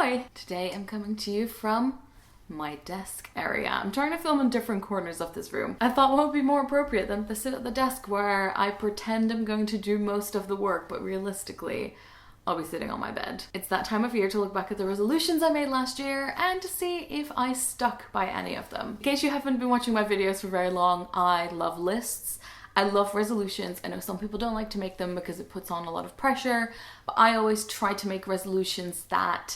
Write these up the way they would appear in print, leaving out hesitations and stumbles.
Ahoy! Today I'm coming to you from my desk area. I'm trying to film in different corners of this room. I thought what would be more appropriate than to sit at the desk where I pretend I'm going to do most of the work, but realistically I'll be sitting on my bed. It's that time of year to look back at the resolutions I made last year and to see if I stuck by any of them. In case you haven't been watching my videos for very long, I love lists. I love resolutions. I know some people don't like to make them because it puts on a lot of pressure, but I always try to make resolutions that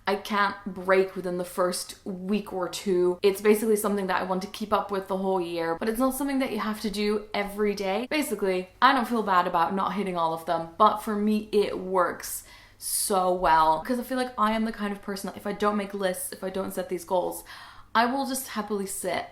I can't break within the first week or two. It's basically something that I want to keep up with the whole year, but it's not something that you have to do every day. Basically, I don't feel bad about not hitting all of them, but for me, it works so well because I feel like I am the kind of person that if I don't make lists, if I don't set these goals, I will just happily sit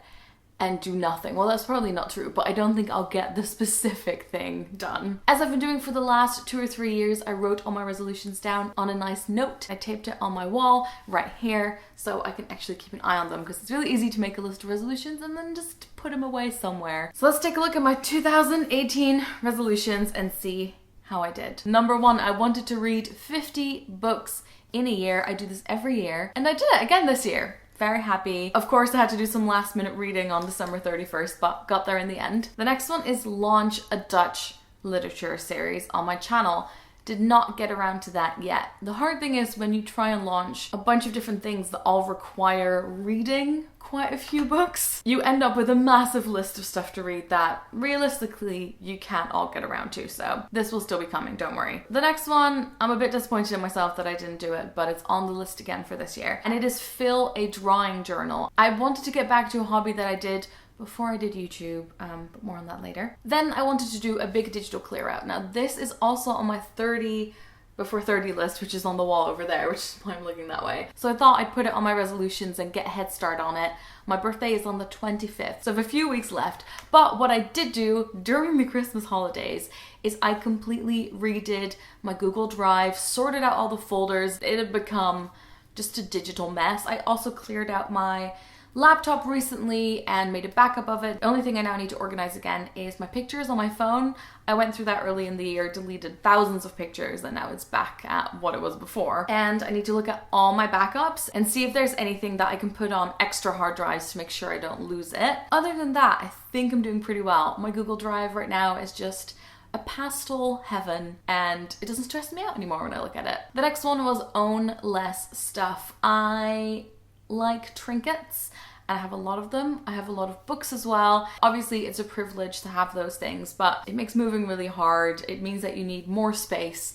and do nothing. Well, that's probably not true, but I don't think I'll get the specific thing done. As I've been doing for the last 2 or 3 years, I wrote all my resolutions down on a nice note. I taped it on my wall right here so I can actually keep an eye on them because it's really easy to make a list of resolutions and then just put them away somewhere. So let's take a look at my 2018 resolutions and see how I did. Number 1, I wanted to read 50 books in a year. I do this every year, and I did it again this year. Very happy. Of course, I had to do some last minute reading on December 31st, but got there in the end. The next one is launch a Dutch literature series on my channel. Did not get around to that yet. The hard thing is when you try and launch a bunch of different things that all require reading quite a few books, you end up with a massive list of stuff to read that realistically you can't all get around to, so this will still be coming, don't worry. The next one, I'm a bit disappointed in myself that I didn't do it, but it's on the list again for this year, and it is fill a drawing journal. I wanted to get back to a hobby that I did before I did YouTube, but more on that later. Then I wanted to do a big digital clear out. Now this is also on my 30 before 30 list, which is on the wall over there, which is why I'm looking that way. So I thought I'd put it on my resolutions and get a head start on it. My birthday is on the 25th, so I have a few weeks left. But what I did do during the Christmas holidays is I completely redid my Google Drive, sorted out all the folders. It had become just a digital mess. I also cleared out my laptop recently and made a backup of it. The only thing I now need to organize again is my pictures on my phone. I went through that early in the year, deleted thousands of pictures, and now it's back at what it was before. And I need to look at all my backups and see if there's anything that I can put on extra hard drives to make sure I don't lose it. Other than that, I think I'm doing pretty well. My Google Drive right now is just a pastel heaven and it doesn't stress me out anymore when I look at it. The next one was own less stuff. I like trinkets and I have a lot of them. I have a lot of books as well. Obviously it's a privilege to have those things, but it makes moving really hard. It means that you need more space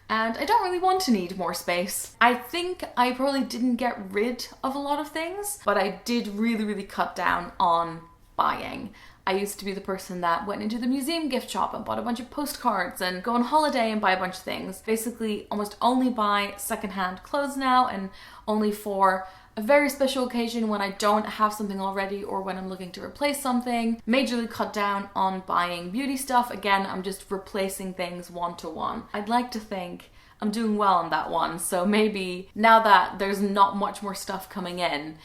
and I don't really want to need more space. I think I probably didn't get rid of a lot of things, but I did really cut down on buying. I used to be the person that went into the museum gift shop and bought a bunch of postcards and go on holiday and buy a bunch of things. Basically almost only buy secondhand clothes now and only for a very special occasion when I don't have something already or when I'm looking to replace something. Majorly cut down on buying beauty stuff. Again, I'm just replacing things one-to-one. I'd like to think I'm doing well on that one, so maybe now that there's not much more stuff coming in,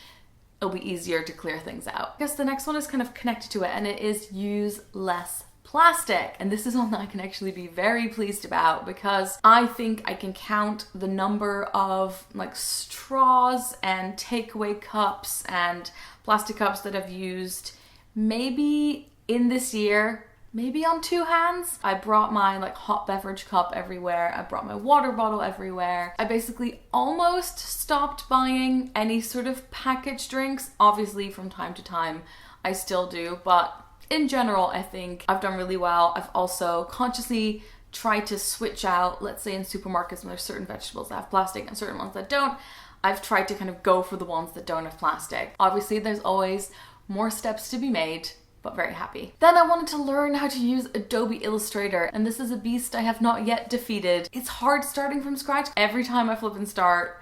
it'll be easier to clear things out. I guess the next one is kind of connected to it, and it is use less plastic. And this is one that I can actually be very pleased about because I think I can count the number of like straws and takeaway cups and plastic cups that I've used maybe in this year, maybe on 2 hands. I brought my like hot beverage cup everywhere. I brought my water bottle everywhere. I basically almost stopped buying any sort of packaged drinks. Obviously from time to time I still do, but in general, I think I've done really well. I've also consciously tried to switch out, let's say in supermarkets when there's certain vegetables that have plastic and certain ones that don't, I've tried to kind of go for the ones that don't have plastic. Obviously, there's always more steps to be made, but very happy. Then I wanted to learn how to use Adobe Illustrator, and this is a beast I have not yet defeated. It's hard starting from scratch. Every time I flip and start,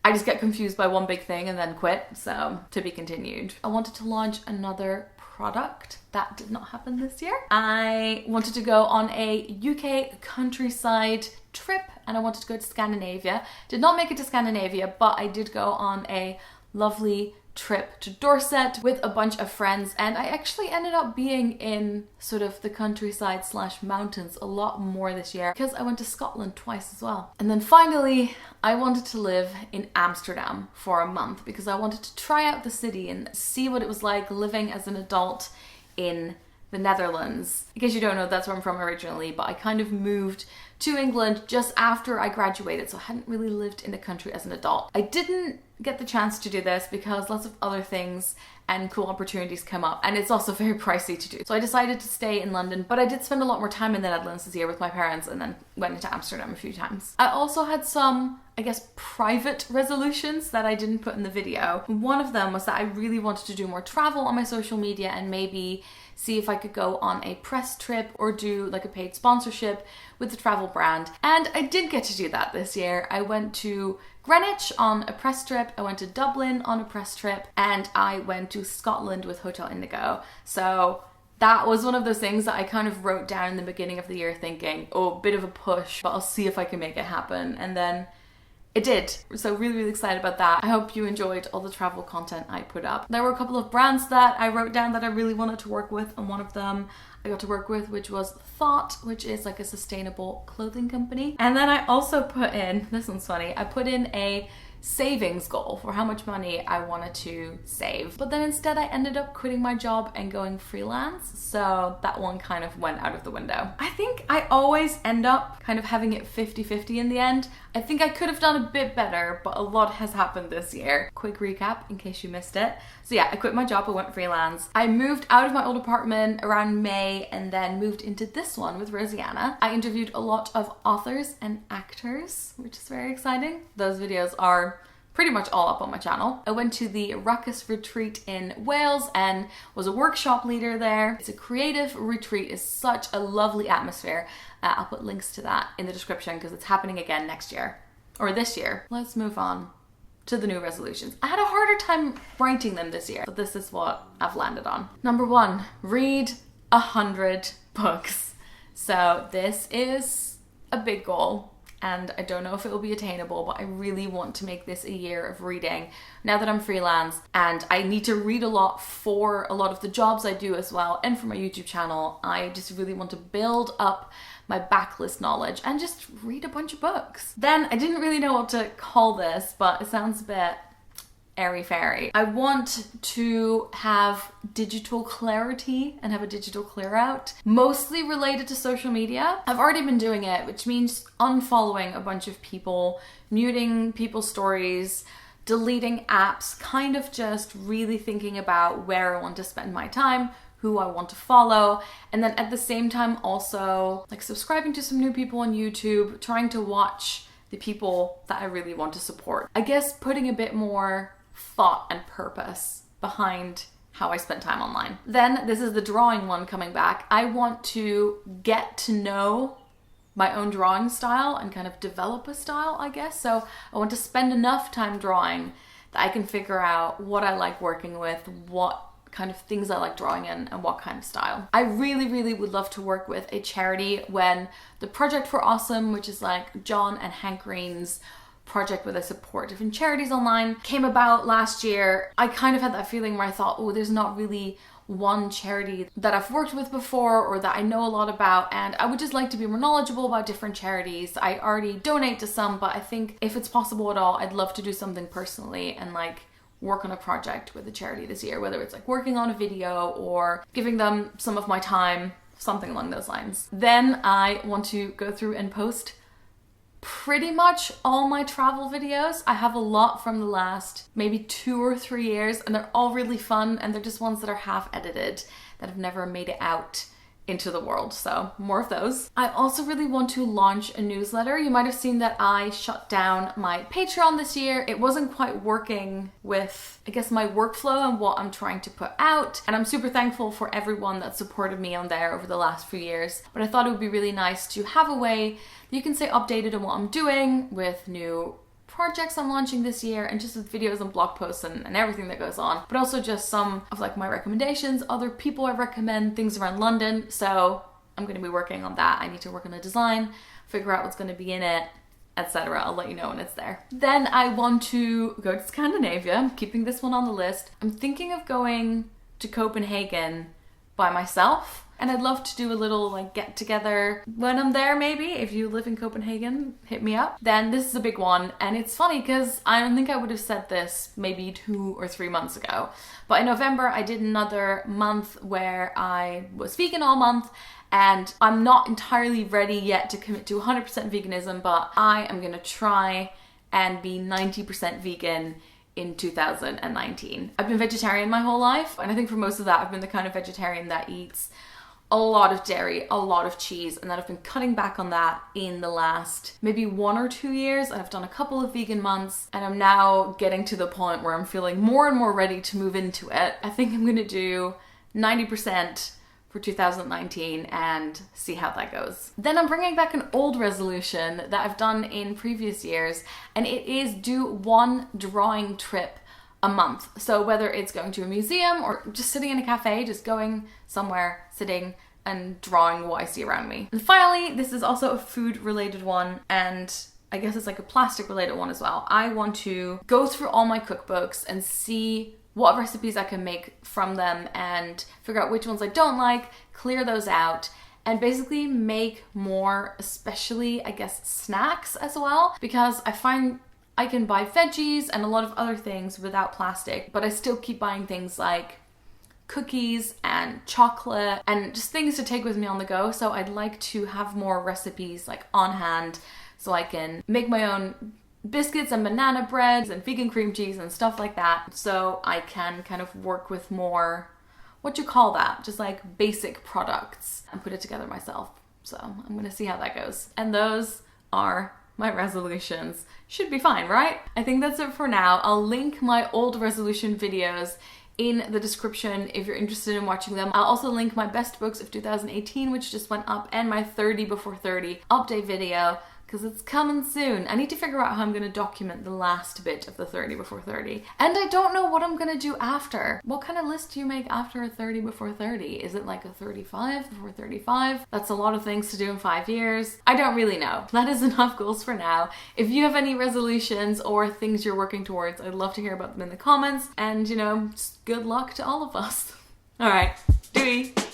I just get confused by one big thing and then quit, so to be continued. I wanted to launch another product. That did not happen this year. I wanted to go on a UK countryside trip and I wanted to go to Scandinavia. Did not make it to Scandinavia, but I did go on a lovely trip to Dorset with a bunch of friends, and I actually ended up being in sort of the countryside / mountains a lot more this year because I went to Scotland twice as well. And then finally, I wanted to live in Amsterdam for a month because I wanted to try out the city and see what it was like living as an adult in the Netherlands. In case you don't know, that's where I'm from originally, but I kind of moved to England just after I graduated, so I hadn't really lived in the country as an adult. I didn't get the chance to do this because lots of other things and cool opportunities come up, and it's also very pricey to do. So I decided to stay in London, but I did spend a lot more time in the Netherlands this year with my parents and then went into Amsterdam a few times. I also had some, I guess, private resolutions that I didn't put in the video. One of them was that I really wanted to do more travel on my social media and maybe see if I could go on a press trip or do like a paid sponsorship with the travel brand. And I did get to do that this year. I went to Greenwich on a press trip, I went to Dublin on a press trip, and I went to Scotland with Hotel Indigo. So that was one of those things that I kind of wrote down in the beginning of the year thinking, oh, bit of a push, but I'll see if I can make it happen. And then it did. So really excited about that. I hope you enjoyed all the travel content I put up. There were a couple of brands that I wrote down that I really wanted to work with, and one of them I got to work with, which was Thought, which is like a sustainable clothing company. And then I also put in, this one's funny, I put in a savings goal for how much money I wanted to save. But then instead I ended up quitting my job and going freelance, so that one kind of went out of the window. I think I always end up kind of having it 50-50 in the end. I think I could have done a bit better, but a lot has happened this year. Quick recap in case you missed it. So yeah, I quit my job, I went freelance. I moved out of my old apartment around May and then moved into this one with Rosianna. I interviewed a lot of authors and actors, which is very exciting. Those videos are pretty much all up on my channel. I went to the Ruckus retreat in Wales and was a workshop leader there. It's a creative retreat, it's such a lovely atmosphere. I'll put links to that in the description because it's happening again next year, or this year. Let's move on to the new resolutions. I had a harder time writing them this year, but this is what I've landed on. Number 1, read 100 books. So this is a big goal, and I don't know if it will be attainable, but I really want to make this a year of reading now that I'm freelance, and I need to read a lot for a lot of the jobs I do as well, and for my YouTube channel. I just really want to build up my backlist knowledge and just read a bunch of books. Then I didn't really know what to call this, but it sounds a bit airy-fairy. I want to have digital clarity and have a digital clear out, mostly related to social media. I've already been doing it, which means unfollowing a bunch of people, muting people's stories, deleting apps, kind of just really thinking about where I want to spend my time, who I want to follow, and then at the same time also like subscribing to some new people on YouTube, trying to watch the people that I really want to support. I guess putting a bit more thought and purpose behind how I spend time online. Then this is the drawing one coming back. I want to get to know my own drawing style and kind of develop a style, I guess. So I want to spend enough time drawing that I can figure out what I like working with, what kind of things I like drawing in, and what kind of style. I really would love to work with a charity. When the Project for Awesome, which is like John and Hank Green's project where they support different charities online, came about last year, I kind of had that feeling where I thought, oh, there's not really one charity that I've worked with before or that I know a lot about, and I would just like to be more knowledgeable about different charities. I already donate to some, but I think if it's possible at all, I'd love to do something personally and like work on a project with a charity this year, whether it's like working on a video or giving them some of my time, something along those lines. Then I want to go through and post pretty much all my travel videos. I have a lot from the last maybe 2 or 3 years, and they're all really fun, and they're just ones that are half edited that have never made it out into the world, so more of those. I also really want to launch a newsletter. You might have seen that I shut down my Patreon this year. It wasn't quite working with, I guess, my workflow and what I'm trying to put out, and I'm super thankful for everyone that supported me on there over the last few years, but I thought it would be really nice to have a way that you can stay updated on what I'm doing with new projects I'm launching this year, and just with videos and blog posts and everything that goes on, but also just some of like my recommendations, other people I recommend, things around London. So I'm going to be working on that. I need to work on a design, figure out what's going to be in it, etc. I'll let you know when it's there. Then I want to go to Scandinavia. I'm keeping this one on the list. I'm thinking of going to Copenhagen by myself. And I'd love to do a little like get together when I'm there maybe. If you live in Copenhagen, hit me up. Then this is a big one. And it's funny because I don't think I would have said this maybe 2 or 3 months ago. But in November, I did another month where I was vegan all month. And I'm not entirely ready yet to commit to 100% veganism, but I am gonna try and be 90% vegan in 2019. I've been vegetarian my whole life, and I think for most of that, I've been the kind of vegetarian that eats a lot of dairy, a lot of cheese, and then I've been cutting back on that in the last maybe 1 or 2 years. I've done a couple of vegan months, and I'm now getting to the point where I'm feeling more and more ready to move into it. I think I'm gonna do 90% for 2019 and see how that goes. Then I'm bringing back an old resolution that I've done in previous years, and it is do 1 drawing trip a month. So whether it's going to a museum or just sitting in a cafe, just going somewhere, sitting and drawing what I see around me. And finally, this is also a food related one, and I guess it's like a plastic related one as well. I want to go through all my cookbooks and see what recipes I can make from them and figure out which ones I don't like, clear those out, and basically make more, especially I guess snacks as well, because I find I can buy veggies and a lot of other things without plastic, but I still keep buying things like cookies and chocolate and just things to take with me on the go. So I'd like to have more recipes like on hand so I can make my own biscuits and banana breads and vegan cream cheese and stuff like that. So I can kind of work with more, what do you call that? Just like basic products and put it together myself. So I'm gonna see how that goes. And those are my resolutions. Should be fine, right? I think that's it for now. I'll link my old resolution videos in the description if you're interested in watching them. I'll also link my best books of 2018, which just went up, and my 30 before 30 update video, because it's coming soon. I need to figure out how I'm going to document the last bit of the 30 before 30. And I don't know what I'm going to do after. What kind of list do you make after a 30 before 30? Is it like a 35 before 35? That's a lot of things to do in 5 years. I don't really know. That is enough goals for now. If you have any resolutions or things you're working towards, I'd love to hear about them in the comments. And, you know, just good luck to all of us. All right, doei.